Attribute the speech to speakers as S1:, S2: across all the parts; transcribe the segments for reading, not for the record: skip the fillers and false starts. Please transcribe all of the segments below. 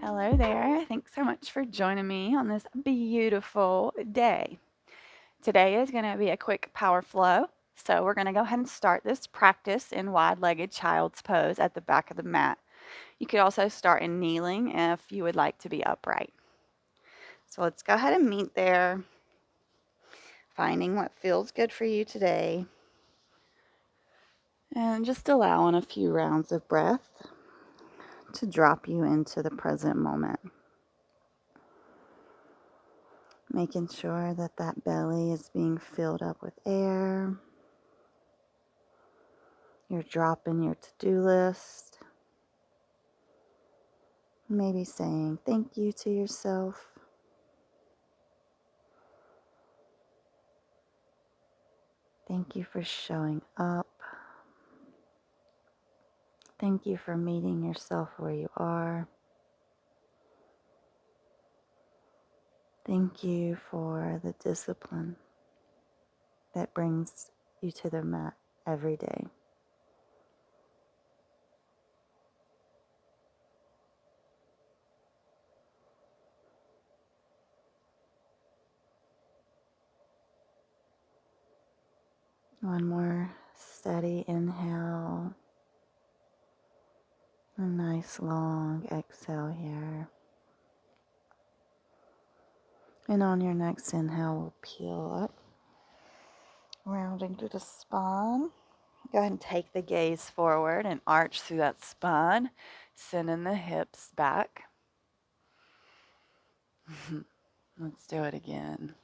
S1: Hello there. Thanks so much for joining me on this beautiful day. Today is going to be a quick power flow. So we're going to go ahead and start this practice in wide-legged child's pose at the back of the mat. You could also start in kneeling if you would like to be upright. So let's go ahead and meet there, finding what feels good for you today. And just allowing a few rounds of breath to drop you into the present moment. Making sure that that belly is being filled up with air. You're dropping your to-do list. Maybe saying thank you to yourself. Thank you for showing up. Thank you for meeting yourself where you are. Thank you for the discipline that brings you to the mat every day. One more steady inhale. A nice long exhale here. And on your next inhale, we'll peel up, rounding through the spine. Go ahead and take the gaze forward and arch through that spine, sending the hips back. Let's do it again.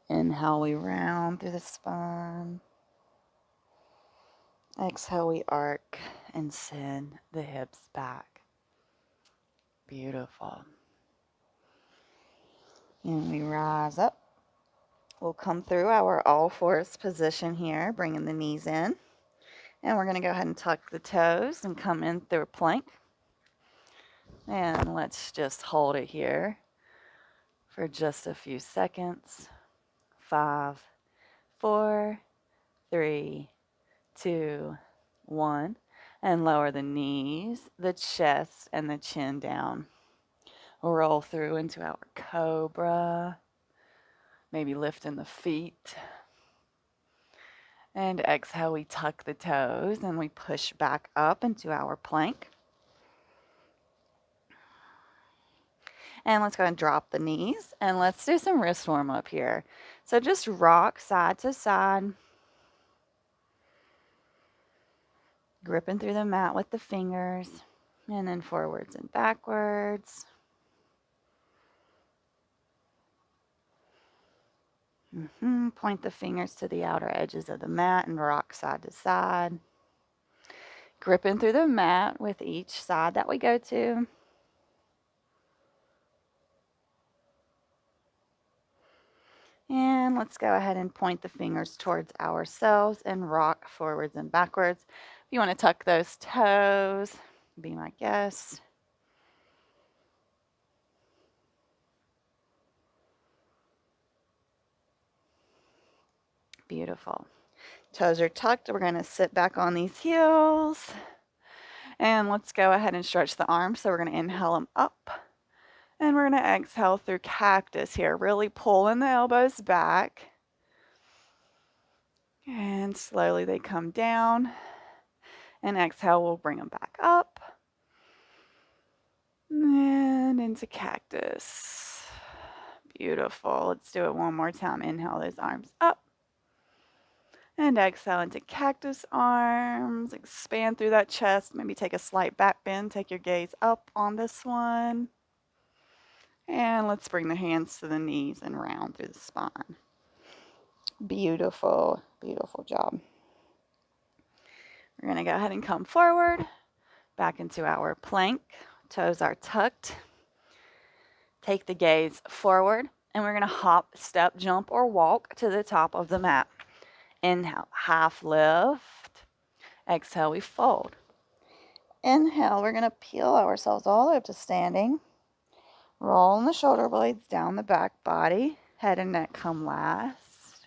S1: Inhale, we round through the spine. Exhale, we arc and send the hips back. Beautiful. And we rise up. We'll come through our all fours position here, bringing the knees in. And we're going to go ahead and tuck the toes and come in through a plank. And let's just hold it here for just a few seconds. 5, 4, 3, 2, 1. And lower the knees, the chest, and the chin down. Roll through into our cobra. Maybe lifting the feet. And exhale, we tuck the toes and we push back up into our plank. And let's go and drop the knees. And let's do some wrist warm up here. So just rock side to side. Gripping through the mat with the fingers. And then forwards and backwards. Point the fingers to the outer edges of the mat and rock side to side. Gripping through the mat with each side that we go to. And let's go ahead and point the fingers towards ourselves and rock forwards and backwards. If you want to tuck those toes, be my guest. Beautiful. Toes are tucked. We're going to sit back on these heels. And let's go ahead and stretch the arms. So we're going to inhale them up. And we're going to exhale through cactus here. Really pulling the elbows back. And slowly they come down. And exhale, we'll bring them back up. And into cactus. Beautiful. Let's do it one more time. Inhale those arms up. And exhale into cactus arms. Expand through that chest. Maybe take a slight back bend. Take your gaze up on this one. And let's bring the hands to the knees and round through the spine. Beautiful, beautiful job. We're going to go ahead and come forward. Back into our plank. Toes are tucked. Take the gaze forward. And we're going to hop, step, jump, or walk to the top of the mat. Inhale, half lift. Exhale, we fold. Inhale, we're going to peel ourselves all the way up to standing. Rolling the shoulder blades down the back body. Head and neck come last.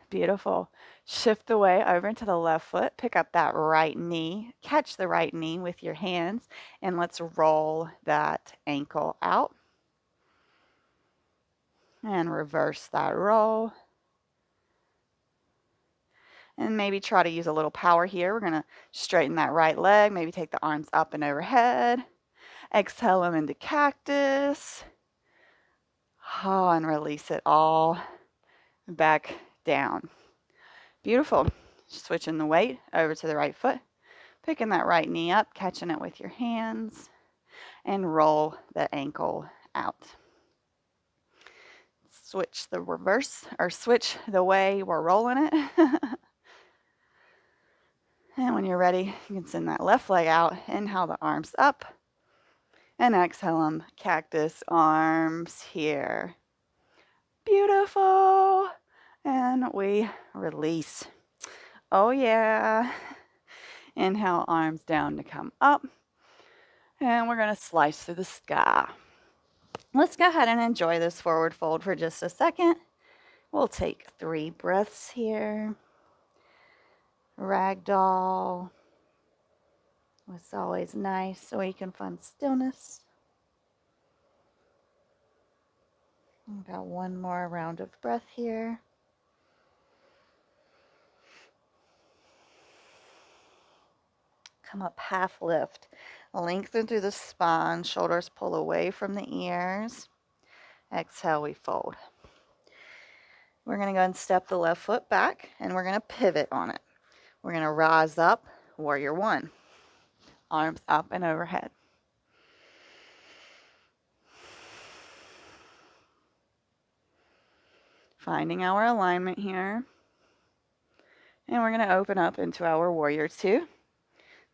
S1: Beautiful. Shift the weight over to the left foot, pick up that right knee, catch the right knee with your hands, and let's roll that ankle out. And reverse that roll. And maybe try to use a little power here. We're going to straighten that right leg, maybe take the arms up and overhead. Exhale them into cactus. Oh, and release it all back down. Beautiful. Switching the weight over to the right foot, picking that right knee up, catching it with your hands, and roll the ankle out. Switch the reverse, or switch the way we're rolling it. And when you're ready, you can send that left leg out, inhale the arms up, and exhale them, cactus arms here. Beautiful. And we release. Oh yeah. Inhale, arms down to come up. And we're going to slice through the sky. Let's go ahead and enjoy this forward fold for just a second. We'll take 3 breaths here. Ragdoll. It's always nice so you can find stillness. Got one more round of breath here. Come up half lift. Lengthen through the spine. Shoulders pull away from the ears. Exhale, we fold. We're going to go and step the left foot back, and we're going to pivot on it. We're going to rise up, warrior one. Arms up and overhead. Finding our alignment here. And we're going to open up into our warrior two.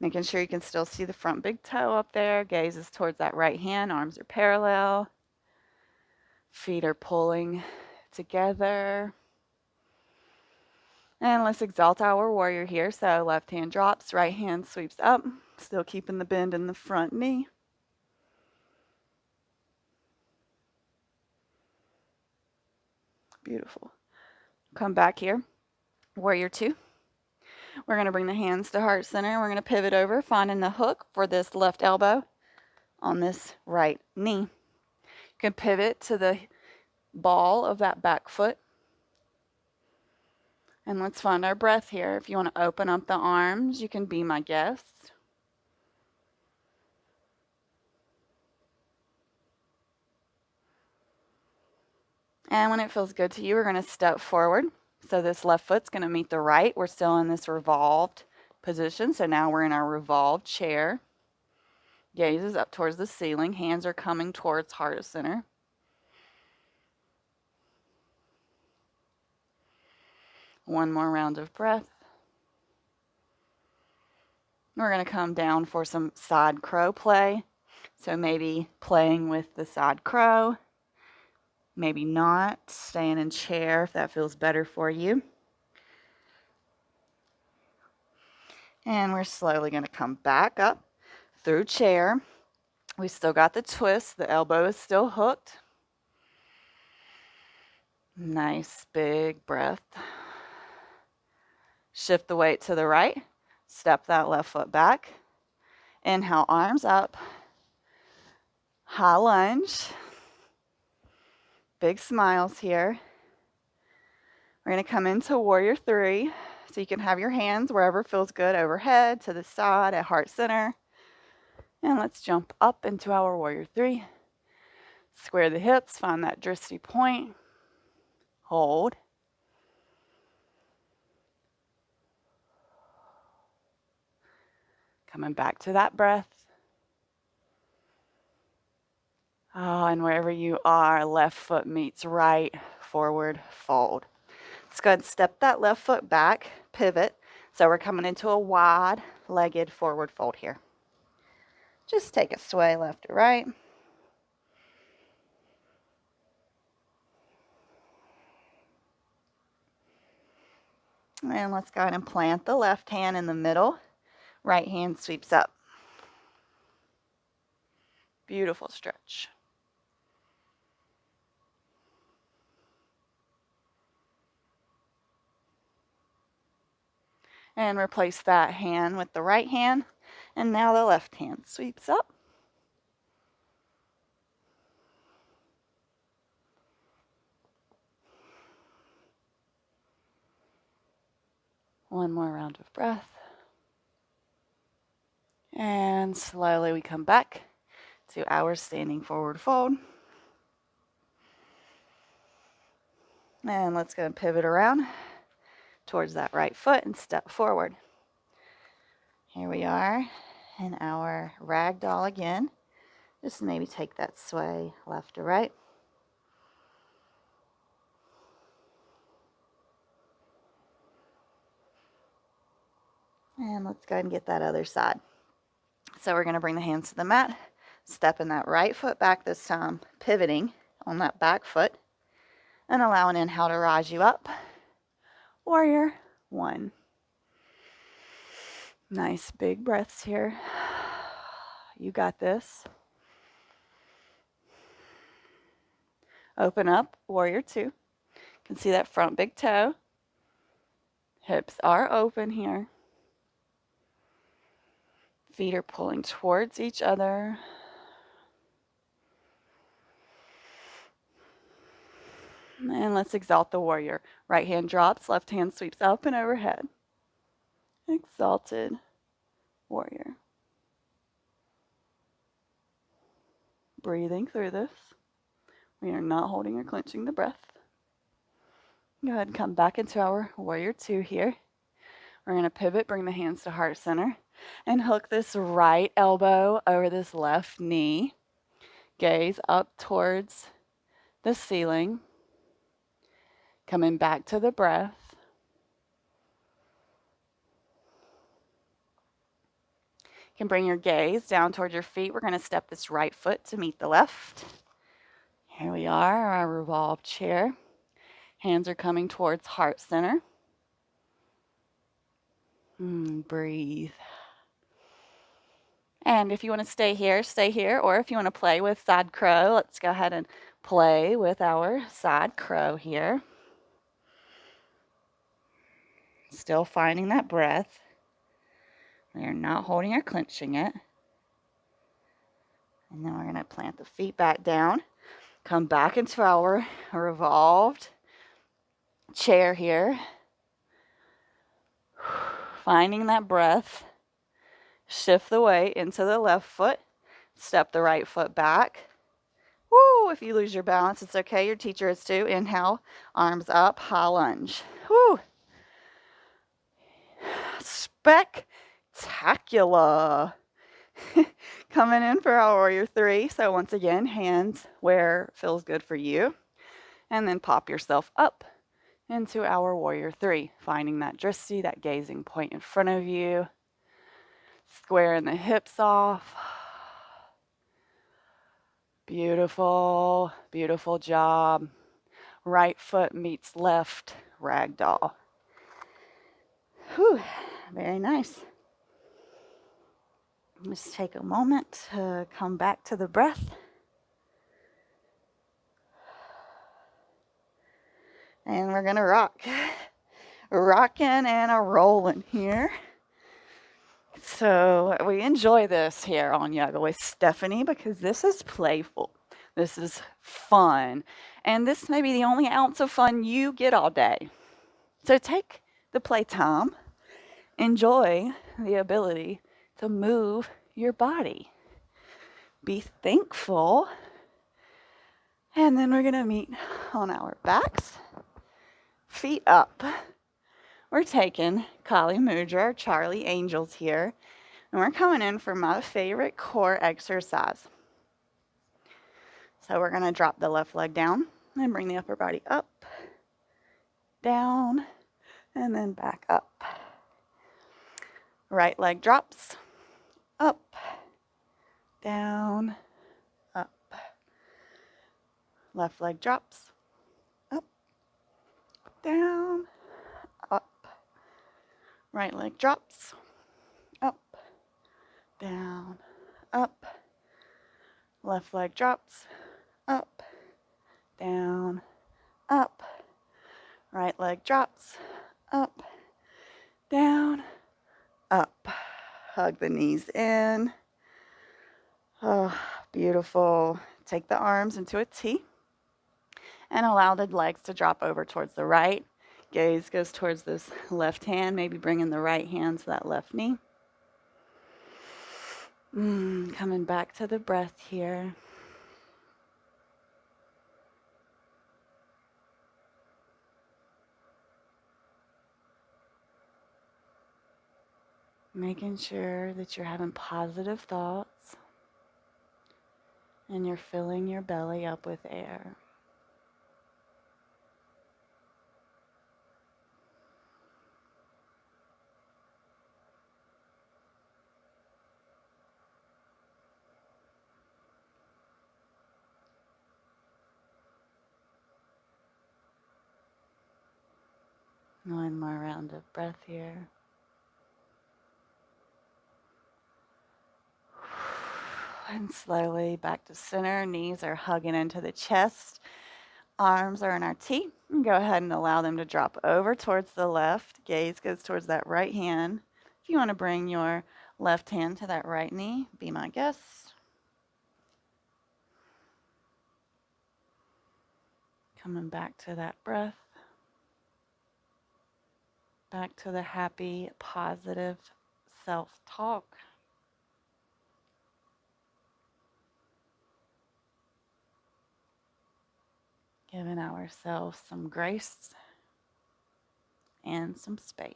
S1: Making sure you can still see the front big toe up there. Gaze is towards that right hand. Arms are parallel. Feet are pulling together. And let's exalt our warrior here. So left hand drops, right hand sweeps up. Still keeping the bend in the front knee. Beautiful. Come back here. Warrior two. We're going to bring the hands to heart center. We're going to pivot over, finding the hook for this left elbow on this right knee. You can pivot to the ball of that back foot. And let's find our breath here. If you want to open up the arms, you can be my guest. And when it feels good to you, we're going to step forward. So this left foot's going to meet the right. We're still in this revolved position. So now we're in our revolved chair. Gaze is up towards the ceiling. Hands are coming towards heart center. One more round of breath. We're going to come down for some side crow play. So maybe playing with the side crow. Maybe not. Staying in chair if that feels better for you. And we're slowly going to come back up through chair. We still got the twist. The elbow is still hooked. Nice big breath. Shift the weight to the right. Step that left foot back. Inhale, arms up. High lunge. Big smiles here. We're going to come into warrior three. So you can have your hands wherever feels good, overhead, to the side, at heart center. And let's jump up into our warrior three. Square the hips, find that drishti point. Hold. Coming back to that breath. Oh, and wherever you are, left foot meets right, forward fold. Let's go ahead and step that left foot back, pivot. So we're coming into a wide-legged forward fold here. Just take a sway left to right. And let's go ahead and plant the left hand in the middle. Right hand sweeps up. Beautiful stretch. And replace that hand with the right hand. And now the left hand sweeps up. One more round of breath. And slowly we come back to our standing forward fold. And let's go and pivot around towards that right foot and step forward. Here we are in our ragdoll again. Just maybe take that sway left to right. And let's go ahead and get that other side. So we're going to bring the hands to the mat, stepping that right foot back this time, pivoting on that back foot, and allow an inhale to rise you up. Warrior one. Nice big breaths here. You got this. Open up, warrior two. You can see that front big toe. Hips are open here. Feet are pulling towards each other. And let's exalt the warrior. Right hand drops, left hand sweeps up and overhead. Exalted warrior. Breathing through this. We are not holding or clenching the breath. Go ahead and come back into our warrior two here. We're going to pivot, bring the hands to heart center, and hook this right elbow over this left knee. Gaze up towards the ceiling. Coming back to the breath. You can bring your gaze down towards your feet. We're going to step this right foot to meet the left. Here we are, our revolved chair. Hands are coming towards heart center. Breathe. And if you want to stay here, stay here. Or if you want to play with side crow, let's go ahead and play with our side crow here. Still finding that breath. We are not holding or clenching it. And then we're going to plant the feet back down. Come back into our revolved chair here. Finding that breath. Shift the weight into the left foot. Step the right foot back. Woo! If you lose your balance, it's okay. Your teacher is too. Inhale, arms up, high lunge. Woo! Spectacular. Coming in for our warrior three. So once again, hands where feels good for you. And then pop yourself up into our warrior three. Finding that drishti, that gazing point in front of you. Squaring the hips off. Beautiful, beautiful job. Right foot meets left ragdoll. Whew, very nice. Just take a moment to come back to the breath. And we're gonna rock. Rocking and a rolling here. So we enjoy this here on Yoga with Stephanie because this is playful. This is fun. And this may be the only ounce of fun you get all day. So take the playtime. Enjoy the ability to move your body. Be thankful. And then we're going to meet on our backs. Feet up. We're taking Kali Mudra, Charlie Angels here. And we're coming in for my favorite core exercise. So we're going to drop the left leg down and bring the upper body up, down, and then back up. Right leg drops, up, down, up. Left leg drops, up, down, up. Right leg drops, up, down, up. Left leg drops, up, down, up. Right leg drops, up, down, Hug the knees in. Oh, beautiful. Take the arms into a T and allow the legs to drop over towards the right. Gaze goes towards this left hand, maybe bringing the right hand to that left knee. Coming back to the breath here. Making sure that you're having positive thoughts and you're filling your belly up with air. One more round of breath here. And slowly back to center. Knees are hugging into the chest. Arms are in our T. And go ahead and allow them to drop over towards the left. Gaze goes towards that right hand. If you want to bring your left hand to that right knee, be my guest. Coming back to that breath. Back to the happy, positive self-talk. Giving ourselves some grace and some space.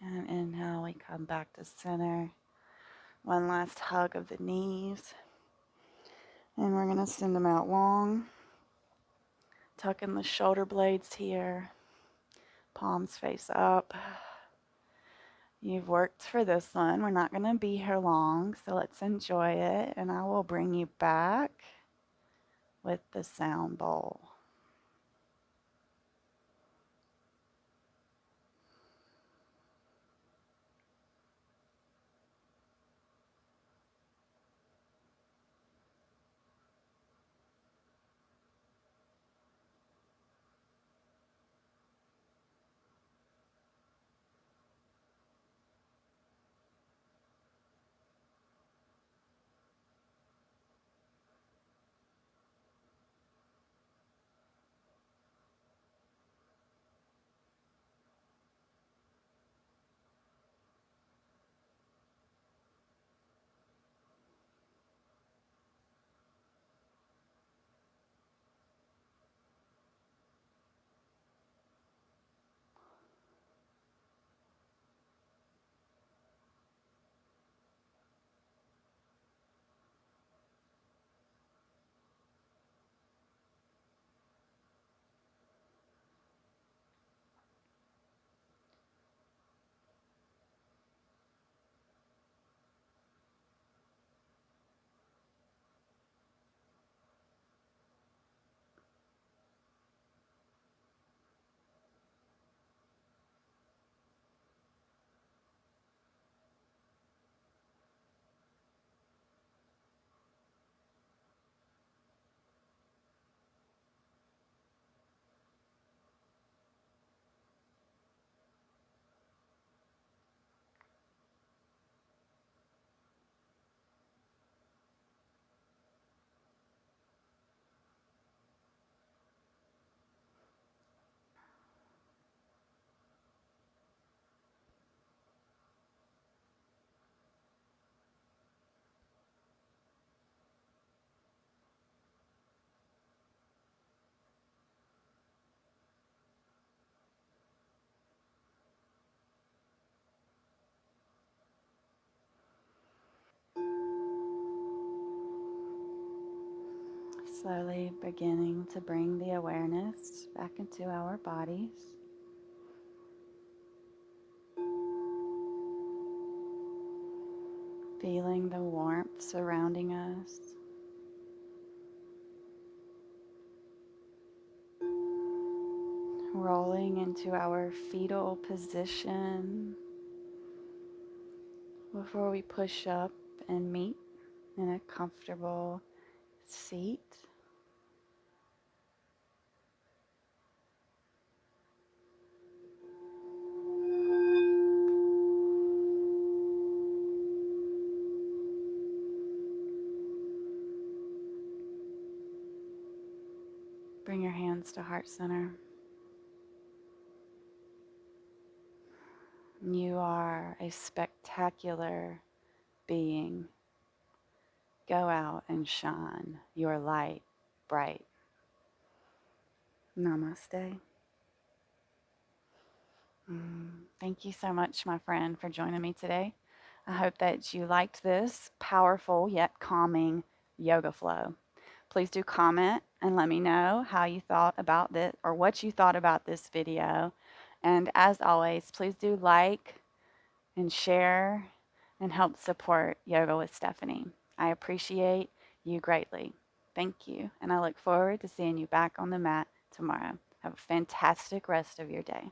S1: And inhale, we come back to center. One last hug of the knees. And we're going to send them out long. Tucking the shoulder blades here. Palms face up. You've worked for this one. We're not going to be here long, so let's enjoy it. And I will bring you back with the sound bowl. Slowly beginning to bring the awareness back into our bodies. feeling the warmth surrounding us. Rolling into our fetal position before we push up and meet in a comfortable seat. Bring your hands to heart center. You are a spectacular being. Go out and shine your light bright. Namaste. Thank you so much, my friend, for joining me today. I hope that you liked this powerful yet calming yoga flow. Please do comment and let me know how you thought about this or what you thought about this video. And as always, please do like and share and help support Yoga with Stephanie. I appreciate you greatly. Thank you. And I look forward to seeing you back on the mat tomorrow. Have a fantastic rest of your day.